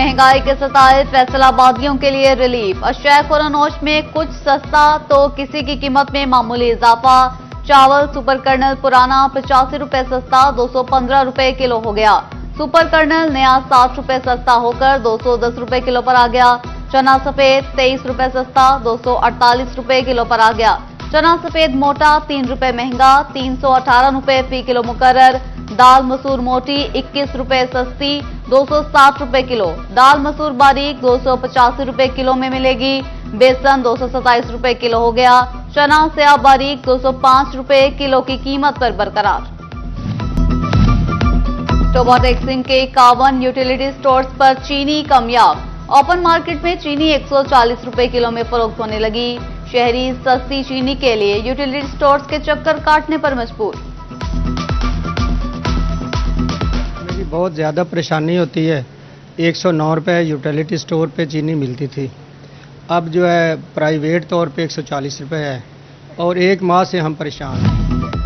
महंगाई के सताए फैसलाबादियों के लिए रिलीफ। अशय खुरानोश में कुछ सस्ता तो किसी की कीमत में मामूली इजाफा। चावल सुपर कर्नल पुराना 85 रुपए सस्ता 215 रुपए किलो हो गया। सुपर कर्नल नया 60 रुपए सस्ता होकर 210 रुपए किलो पर आ गया। चना सफेद 23 रुपए सस्ता 248 रुपए किलो पर आ गया। चना सफेद मोटा 3 रुपए महंगा 318 रुपए फी किलो मुकर्रर। दाल मसूर मोटी 21 रुपए सस्ती 260 रुपए किलो। दाल मसूर बारीक 285 रुपए किलो में मिलेगी। बेसन 227 रुपए किलो हो गया। चना सेया बारीक 205 रुपए किलो की कीमत पर बरकरार। टोबा टैक्सिंग के 51 यूटिलिटी स्टोर्स पर चीनी कामयाब। ओपन मार्केट में चीनी 140 रुपए किलो में फरोख्त होने लगी। शहरी सस्ती चीनी के लिए यूटिलिटी स्टोर्स के चक्कर काटने पर मजबूर। मेरी बहुत ज़्यादा परेशानी होती है। 109 रुपये यूटिलिटी स्टोर पे चीनी मिलती थी, अब जो है प्राइवेट तौर पे 140 रुपये है और 1 माह से हम परेशान हैं।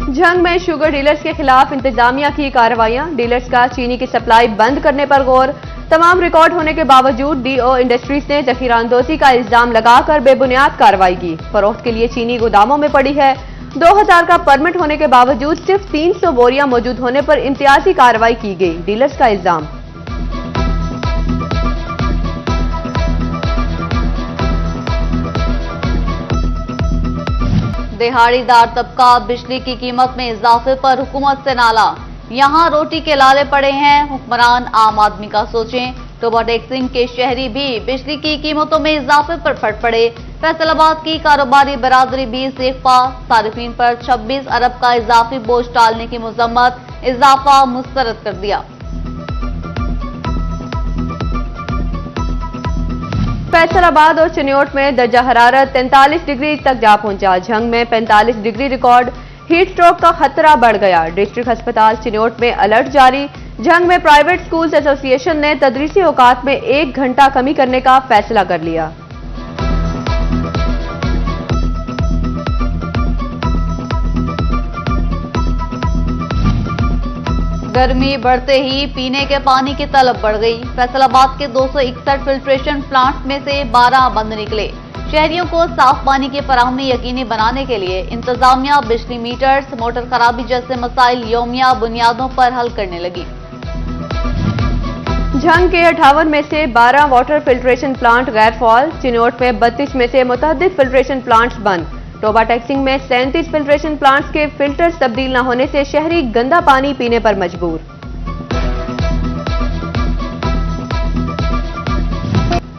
झंग में शुगर डीलर्स के खिलाफ इंतजामिया की कार्रवाइयां। डीलर्स का चीनी की सप्लाई बंद करने पर गौर। तमाम रिकॉर्ड होने के बावजूद डीओ इंडस्ट्रीज ने जखीरांदोजी का इल्जाम लगाकर बेबुनियाद कार्रवाई की। फरोख्त के लिए चीनी गोदामों में पड़ी है। 2000 का परमिट होने के बावजूद सिर्फ 300 बोरियां मौजूद होने पर इम्तियाजी कार्रवाई की गई। डीलर्स का इल्जाम। दिहाड़ीदार तबका बिजली की कीमत में इजाफे पर हुकूमत से नाला। यहां रोटी के लाले पड़े हैं, हुक्मरान आम आदमी का सोचें। टोबा टैक्सिंग के शहरी भी बिजली की कीमतों में इजाफे पर फट पड़े। फैसलाबाद की कारोबारी बरादरी भी सेफा। सारिफीन पर 26 अरब का इजाफी बोझ टालने की मजम्मत। इजाफा मुस्तरद कर दिया। फैसलाबाद और चिन्योट में दर्जा हरारत 43 डिग्री तक जा पहुंचा। झंग में 45 डिग्री रिकॉर्ड। हीट स्ट्रोक का खतरा बढ़ गया। डिस्ट्रिक्ट अस्पताल चिन्योट में अलर्ट जारी। झंग में प्राइवेट स्कूल्स एसोसिएशन ने तदरीसी औकात में 1 घंटा कमी करने का फैसला कर लिया। गर्मी बढ़ते ही पीने के पानी की तलब बढ़ गई। फैसलाबाद के 261 फिल्ट्रेशन प्लांट्स में से 12 बंद निकले। शहरियों को साफ पानी की फराहमी यकीनी बनाने के लिए इंतजामिया बिजली मीटर्स, मोटर खराबी जैसे मसाइल यौमिया बुनियादों पर हल करने लगी। झंग के 58 में से 12 वाटर फिल्ट्रेशन प्लांट गैर फाल। चिन्योट में 32 में से मुतअद्दिद फिल्ट्रेशन प्लांट्स बंद। टोबा टैक्सिंग में 37 फिल्ट्रेशन प्लांट्स के फिल्टर्स तब्दील न होने से शहरी गंदा पानी पीने पर मजबूर।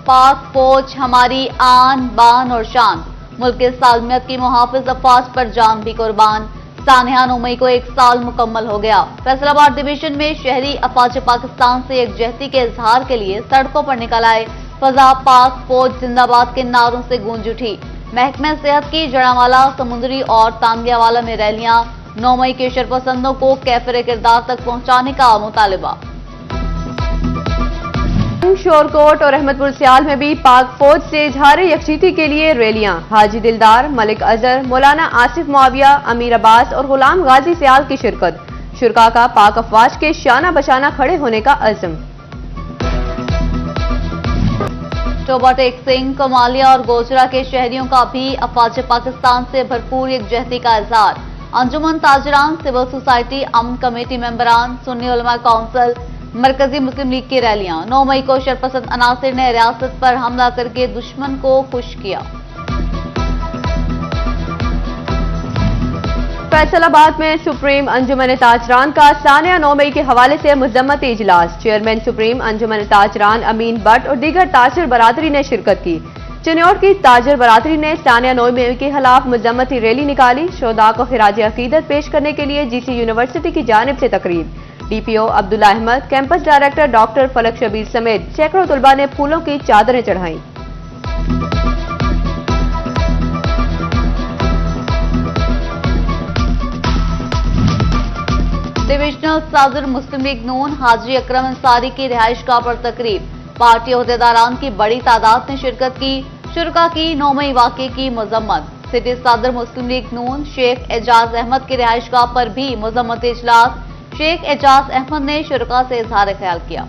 पाक फौज हमारी आन बान और शान। मुल्क के सालमियत की मुहाफिज अफवाज पर जान भी कुर्बान। सानिया 9 मई को 1 साल मुकम्मल हो गया। फैसलाबाद डिवीजन में शहरी अफवाज पाकिस्तान से एकजहती के इजहार के लिए सड़कों पर निकल आए। फजा पाक फौज जिंदाबाद के नारों से गूंज उठी। महकमा सेहत की जड़ावाला, समुद्री और तांगियावाला में रैलियां। 9 मई के शरपसंदों को कैफरे किरदार तक पहुंचाने का मुतालिबा। शोरकोट और अहमदपुर सियाल में भी पाक फौज से इजहार यकजहती के लिए रैलियां। हाजी दिलदार, मलिक अजहर, मौलाना आसिफ मुआविया, अमीर अब्बास और गुलाम गाजी सियाल की शिरकत। शुरका का पाक अफवाज के शाना बशाना खड़े होने का अज़्म। टोबा टैक्सिंग, कमालिया और गोजरा के शहरियों का भी अफवाज पाकिस्तान से भरपूर यकजहती का इजहार। अंजुमन ताजरान, सिविल सोसाइटी, अमन कमेटी मेंबरान, सुन्नी उलमा काउंसिल, मरकजी मुस्लिम लीग की रैलियां। 9 मई को शरपसंद अनासिर ने रियासत पर हमला करके दुश्मन को खुश किया। फैसलाबाद में सुप्रीम अंजुमन ताजरान का सानिया 9 मई के हवाले से मजम्मती इजलास। चेयरमैन सुप्रीम अंजुमन ताजरान अमीन भट्ट और दीगर ताजर बरादरी ने शिरकत की। चिन्योट की ताजर बरादरी ने सानिया 9 मई के खिलाफ मजम्मती रैली निकाली। शोदा को खिराज अकीदत पेश करने के लिए जीसी यूनिवर्सिटी की जानिब से तकरीब। DPO Abdullah Ahmad, campus director doctor Falak Shabir समेत सैकड़ों तलबा ने फूलों की चादरें चढ़ाई। डिविजनल सदर मुस्लिम लीग नून हाजी अकरम अंसारी की रिहाइशगाह पर तकरीब। पार्टी अहदेदारान की बड़ी तादाद ने शिरकत की। शुरका की 9 मई वाक़े की मजम्मत। सिटी सदर मुस्लिम लीग नून शेख एजाज अहमद की रिहाइशगाह पर भी मजम्मती इजलास। शेख एजाज अहमद ने शुरका से इजहार ख्याल किया।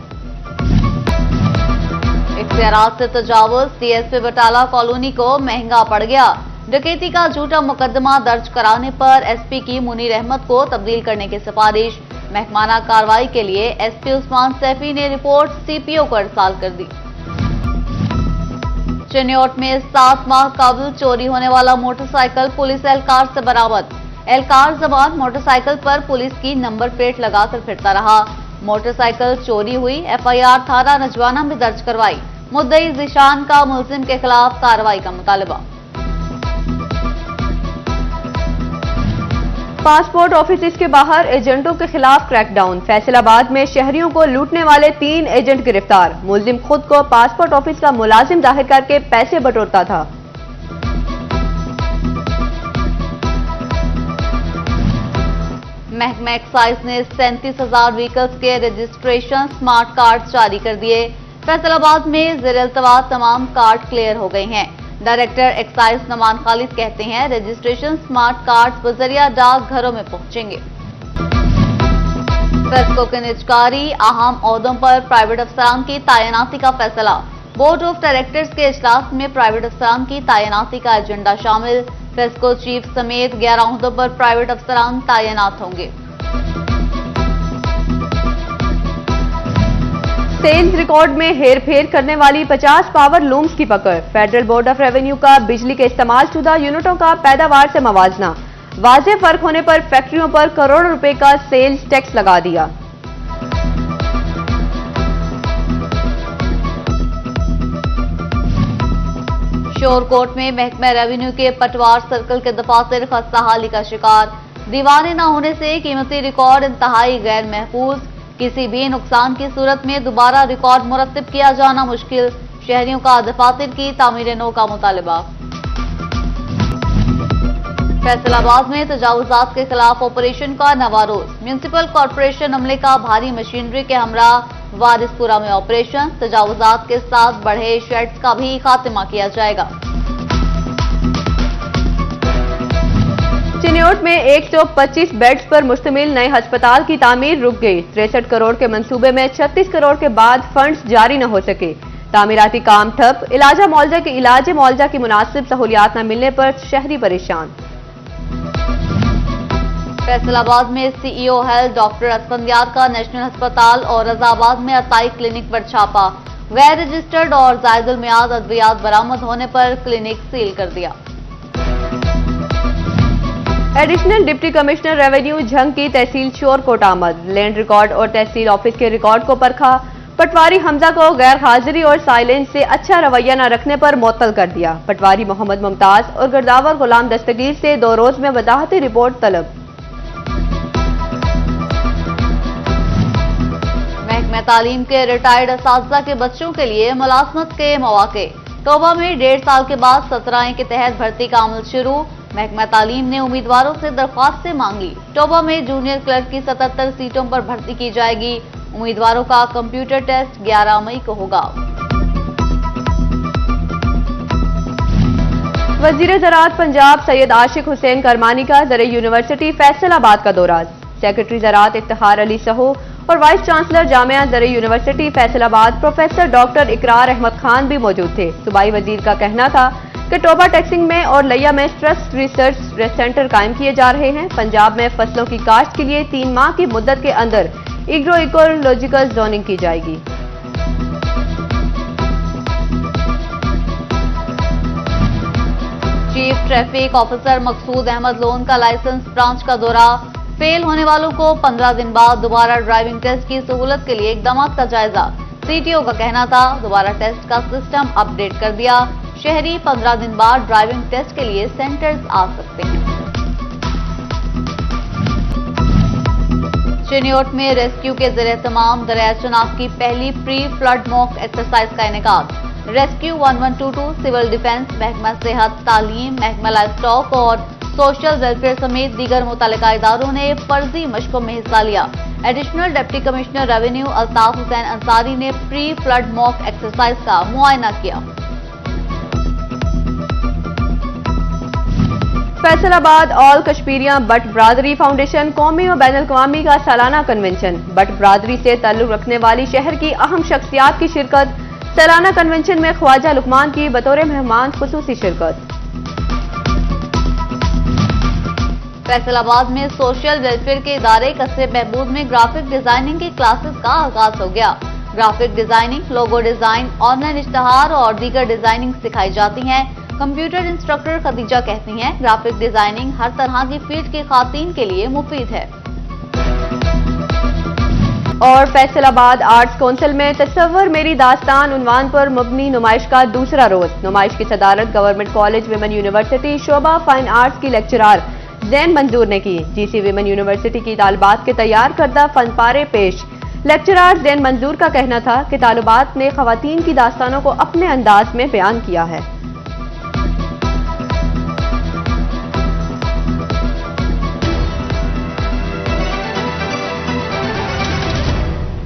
इख्तियारात से तजावुज, डीएसपी बटाला कॉलोनी को महंगा पड़ गया। डकैती का झूठा मुकदमा दर्ज कराने पर एसपी की मुनीर अहमद को तब्दील करने की सिफारिश। महकमाना कार्रवाई के लिए एसपी उस्मान सैफी ने रिपोर्ट सीपीओ को इरसाल कर दी। चिन्योट में 7 माह कबल चोरी होने वाला मोटरसाइकिल पुलिस एहलकार से बरामद। एहलकार जवान मोटरसाइकिल पर पुलिस की नंबर प्लेट लगाकर फिरता रहा। मोटरसाइकिल चोरी हुई, एफआईआर थाना नजवाना में दर्ज करवाई। मुद्दई जिशान का मुलजिम के खिलाफ कार्रवाई का मुतालबा। पासपोर्ट ऑफिस के बाहर एजेंटों के खिलाफ क्रैकडाउन। फैसलाबाद में शहरियों को लूटने वाले 3 एजेंट गिरफ्तार। मुलजिम खुद को पासपोर्ट ऑफिस का मुलाजिम जाहिर करके पैसे बटोरता था। महकमा एक्साइज ने 37,000 व्हीकल्स के रजिस्ट्रेशन स्मार्ट कार्ड जारी कर दिए। फैसलाबाद में ज़ेर-इल्तवा तमाम कार्ड क्लियर हो गए हैं। डायरेक्टर एक्साइज नमान खालिद कहते हैं रजिस्ट्रेशन स्मार्ट कार्ड बजरिया डाक घरों में पहुंचेंगे। फेस्को के निजकारी अहम ओहदों पर प्राइवेट अफसरान की तैनाती का फैसला। बोर्ड ऑफ डायरेक्टर्स के इजलास में प्राइवेट अफसरान की तैनाती का एजेंडा शामिल। फेस्को चीफ समेत 11 ओहदों पर प्राइवेट अफसरान तैनात होंगे। सेल्स रिकॉर्ड में हेरफेर करने वाली 50 पावर लूम्स की पकड़। फेडरल बोर्ड ऑफ रेवेन्यू का बिजली के इस्तेमाल शुदा यूनिटों का पैदावार से मवाजना। वाज़ेह फर्क होने पर फैक्ट्रियों पर करोड़ों रुपए का सेल्स टैक्स लगा दिया। शोरकोट में महकमा रेवेन्यू के पटवार सर्कल के दफातर खस्ताहाली का शिकार। दीवाने न होने से कीमती रिकॉर्ड इंतहाई गैर महफूज। किसी भी नुकसान की सूरत में दोबारा रिकॉर्ड मुरत्तिब किया जाना मुश्किल। शहरियों का दफातर की तामीर नो का मुतालबा। फैसलाबाद में तजावुजात के खिलाफ ऑपरेशन का नवा रोज। म्यूनिसिपल कॉरपोरेशन अमले का भारी मशीनरी के हमरा वारिसपुरा में ऑपरेशन। तजावुजात के साथ बढ़े शेड्स का भी खात्मा किया जाएगा। चिन्योट में 125 बेड्स पर मुश्तमिल नए अस्पताल की तामीर रुक गई। 63 करोड़ के मंसूबे में 36 करोड़ के बाद फंड्स जारी न हो सके। तामीराती काम ठप। इलाज मौलजा की मुनासिब सहूलियात न मिलने पर शहरी परेशान। फैसलाबाद में सीईओ हेल्थ डॉक्टर असफंदियार का नेशनल अस्पताल और रजाबाद में अताई क्लिनिक पर छापा। गैर रजिस्टर्ड और जायदुल मियाद अद्वियात बरामद होने पर क्लिनिक सील कर दिया। Additional deputy commissioner revenue Jhang की तहसील शोरकोट आमद। लैंड रिकॉर्ड और तहसील ऑफिस के रिकॉर्ड को परखा। पटवारी हमजा को गैर हाजिरी और साइलेंस से अच्छा रवैया न रखने पर मुअत्तल कर दिया। पटवारी मोहम्मद मुमताज और गिरदावर गुलाम दस्तगीर से 2 रोज में वजाहती रिपोर्ट तलब। महकमा तालीम के रिटायर्ड असातिज़ा के बच्चों के लिए मुलाजमत के मौके। तोबा में 1.5 साल के बाद 17 के तहत भर्ती का अमल शुरू। महकमा तालीम ने उम्मीदवारों से दरख्वास्तें मांगी। तोबा में जूनियर क्लर्क की 77 सीटों पर भर्ती की जाएगी। उम्मीदवारों का कंप्यूटर टेस्ट 11 मई को होगा। वजीर ज़राअत पंजाब सैयद आशिक हुसैन करमानी का ज़र यूनिवर्सिटी फैसलाबाद का दौरा। सेक्रेटरी ज़राअत इफ्तिखार अली सहो और वाइस चांसलर जामिया ज़र यूनिवर्सिटी फैसलाबाद प्रोफेसर डॉक्टर इकरार अहमद खान भी मौजूद थे। सूबाई वजीर का कहना था कि टोबा टैक्सिंग में और लैया में ट्रस्ट रिसर्च सेंटर कायम किए जा रहे हैं। पंजाब में फसलों की काश्त के लिए 3 माह की मुद्दत के अंदर एग्रो इकोलॉजिकल जोनिंग की जाएगी। चीफ ट्रैफिक ऑफिसर मकसूद अहमद लोन का लाइसेंस ब्रांच का दौरा। फेल होने वालों को 15 दिन बाद दोबारा ड्राइविंग टेस्ट की सहूलत के लिए इकदाम का जायजा। सीटीओ का कहना था दोबारा टेस्ट का सिस्टम अपडेट कर दिया। शहरी 15 दिन बाद ड्राइविंग टेस्ट के लिए सेंटर्स आ सकते हैं। चिन्योट में रेस्क्यू के ज़रिए तमाम दरिया चनाब की पहली प्री फ्लड मॉक एक्सरसाइज का इनेकाद। रेस्क्यू 1122, सिविल डिफेंस, महकमा सेहत, तालीम, महकमा लाइफ स्टॉक और सोशल वेलफेयर समेत दीगर मुतल्लिका इदारों ने फर्जी मशकों में हिस्सा लिया। Additional deputy commissioner revenue Altaf Hussain Ansari ने प्री फ्लड मॉक एक्सरसाइज का मुआयना किया। फैसलाबाद ऑल कश्मीरियां बट बरादरी फाउंडेशन कौमी और बैनुल अक़वामी का सालाना कन्वेंशन। बट बरादरी से ताल्लुक रखने वाली शहर की अहम शख्सियात की शिरकत। सालाना कन्वेंशन में ख्वाजा लुकमान की बतौर मेहमान खुसूसी शिरकत। फैसलाबाद में सोशल वेलफेयर के इदारे कस्बे महमूद में ग्राफिक डिजाइनिंग की क्लासेस का आगाज हो गया। Graphic designing, logo design, online इश्तहार और दीगर डिजाइनिंग सिखाई जाती हैं। कंप्यूटर इंस्ट्रक्टर खदीजा कहती हैं, ग्राफिक डिजाइनिंग हर तरह की फील्ड की खातीन के लिए मुफीद है। और फैसलाबाद आर्ट्स काउंसिल में तस्वर मेरी दास्तान उन्वान पर मुबनी नुमाइश का दूसरा रोज। नुमाइश की सदारत गवर्नमेंट कॉलेज विमेन यूनिवर्सिटी शोबा फाइन आर्ट्स की लेक्चरार जैन मंजूर ने की। जीसी विमेन यूनिवर्सिटी की तालिबात के तैयार करदा फनपारे पेश। लेक्चरार जैन मंजूर का कहना था कि तालिबात ने खवातीन की दास्तानों को अपने अंदाज में बयान किया है।